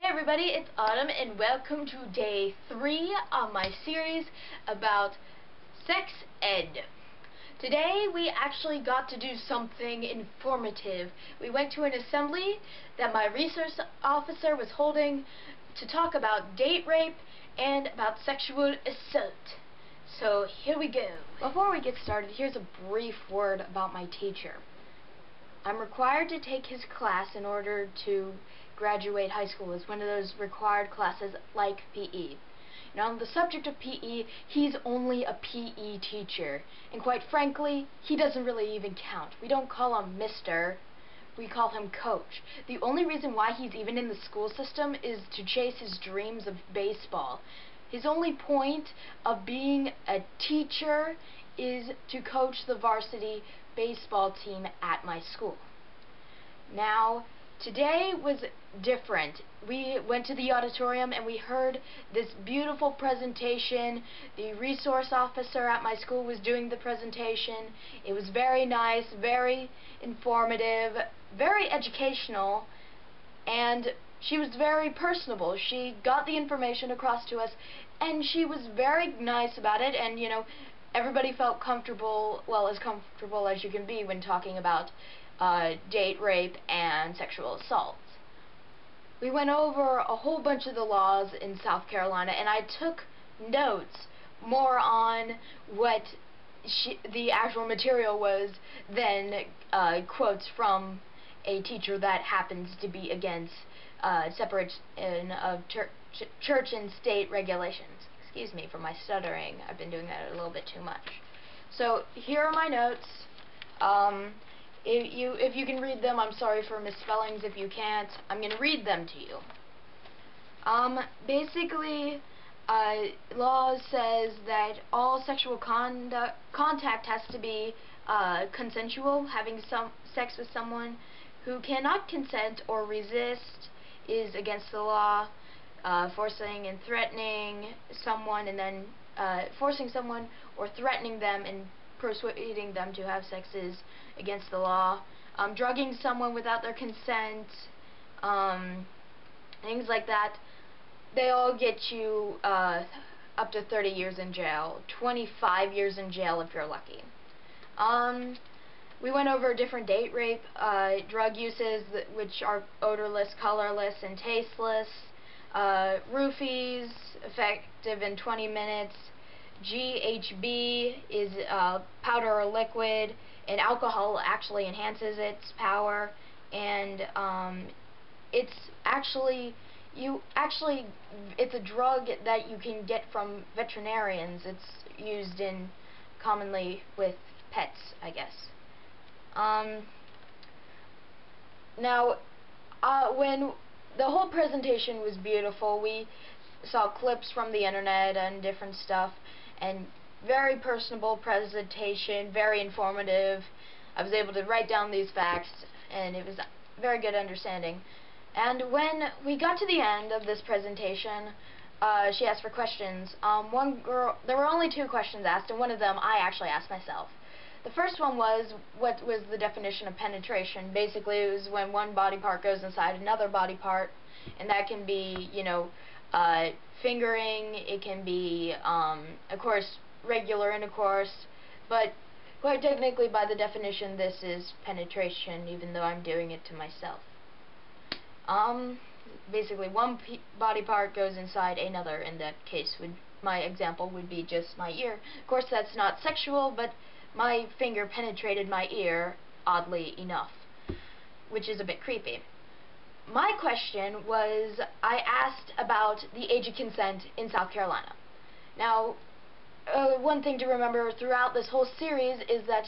Everybody, it's Autumn and welcome to day 3 of my series about sex ed. Today we actually got to do something informative. We went to an assembly that my resource officer was holding to talk about date rape and about sexual assault. So here we go. Before we get started, here's a brief word about my teacher. I'm required to take his class in order to graduate high school. It's one of those required classes like PE. Now, on the subject of PE, he's only a PE teacher. And quite frankly, he doesn't really even count. We don't call him Mr., we call him Coach. The only reason why he's even in the school system is to chase his dreams of baseball. His only point of being a teacher is to coach the varsity baseball team at my school. Now, today was different. We went to the auditorium and we heard this beautiful presentation. The resource officer at my school was doing the presentation. It was very nice, very informative, very educational, and she was very personable. She got the information across to us, and she was very nice about it, and, everybody felt comfortable, well, as comfortable as you can be when talking about date rape and sexual assaults. We went over a whole bunch of the laws in South Carolina, and I took notes more on what the actual material was than quotes from a teacher that happens to be against separation of church and state regulations. Excuse me for my stuttering. I've been doing that a little bit too much. So here are my notes. If you can read them, I'm sorry for misspellings. If you can't, I'm going to read them to you. Basically, law says that all sexual contact has to be consensual. Having sex with someone who cannot consent or resist is against the law. Forcing and threatening someone, and then forcing someone or threatening them and persuading them to have sex is against the law. Drugging someone without their consent, things like that, they all get you up to 30 years in jail, 25 years in jail if you're lucky. We went over different date rape, drug uses, which are odorless, colorless, and tasteless. Roofies, effective in 20 minutes. GHB is powder or liquid, and alcohol actually enhances its power, and it's a drug that you can get from veterinarians. It's used commonly with pets, I guess. Now, when the whole presentation was beautiful, we saw clips from the internet and different stuff, and very personable presentation, very informative. I was able to write down these facts, and it was very good understanding. And when we got to the end of this presentation, she asked for questions. One girl, there were only 2 questions asked, and one of them I actually asked myself. The first one was, what was the definition of penetration? Basically, it was when one body part goes inside another body part, and that can be, fingering, it can be, of course, regular intercourse, but quite technically, by the definition, this is penetration, even though I'm doing it to myself. Basically, one body part goes inside another. In that case, my example would be just my ear. Of course, that's not sexual, but my finger penetrated my ear, oddly enough, which is a bit creepy. My question was, I asked about the age of consent in South Carolina. Now, one thing to remember throughout this whole series is that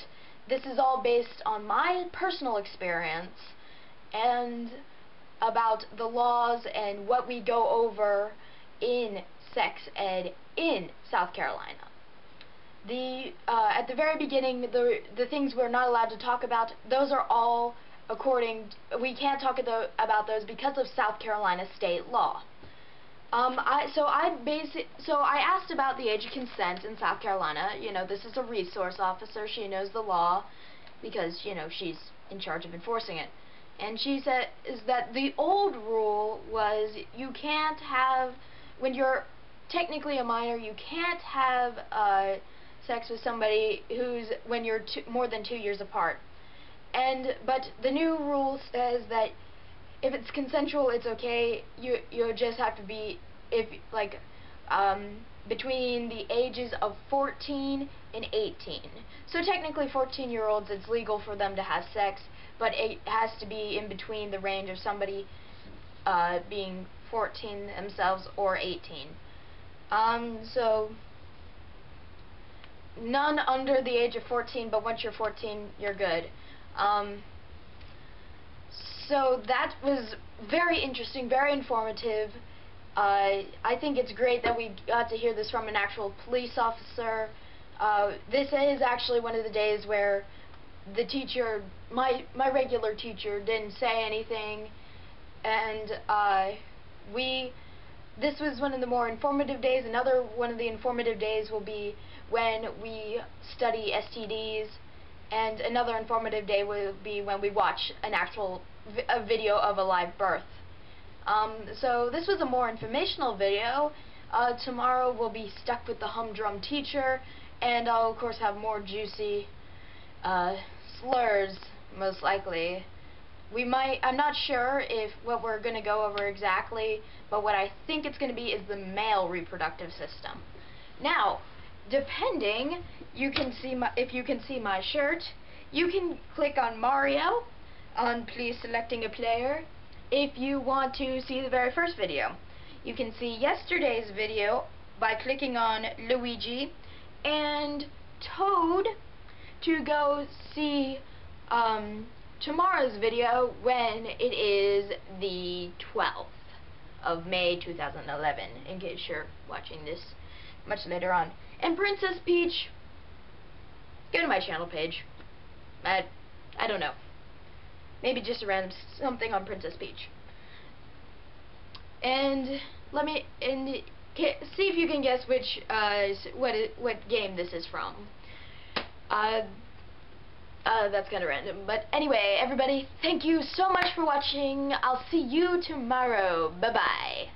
this is all based on my personal experience and about the laws and what we go over in sex ed in South Carolina. At the very beginning, the things we're not allowed to talk about, those are all we can't talk about those because of South Carolina state law. So I asked about the age of consent in South Carolina. This is a resource officer. She knows the law because, she's in charge of enforcing it. And she said is that the old rule was you can't have, when you're technically a minor, you can't have sex with somebody when you're more than 2 years apart. But the new rule says that if it's consensual, it's okay. You just have to be between the ages of 14 and 18. So technically 14-year-olds, it's legal for them to have sex, but it has to be in between the range of somebody being 14 themselves or 18. So none under the age of 14, but once you're 14, you're good. So that was very interesting, very informative. I think it's great that we got to hear this from an actual police officer. This is actually one of the days where the teacher, my regular teacher, didn't say anything, and this was one of the more informative days. Another one of the informative days will be when we study STDs, and another informative day will be when we watch a video of a live birth. So this was a more informational video. Tomorrow we'll be stuck with the humdrum teacher, and I'll of course have more juicy slurs, most likely. I'm not sure what we're going to go over exactly, but what I think it's going to be is the male reproductive system. Now, depending, if you can see my shirt, you can click on Mario, on please selecting a player, if you want to see the very first video. You can see yesterday's video by clicking on Luigi, and Toad to go see tomorrow's video when it is the 12th of May 2011, in case you're watching this much later on. And Princess Peach, go to my channel page. I don't know. Maybe just a random something on Princess Peach. And see if you can guess what game this is from. That's kind of random. But anyway, everybody, thank you so much for watching. I'll see you tomorrow. Bye-bye.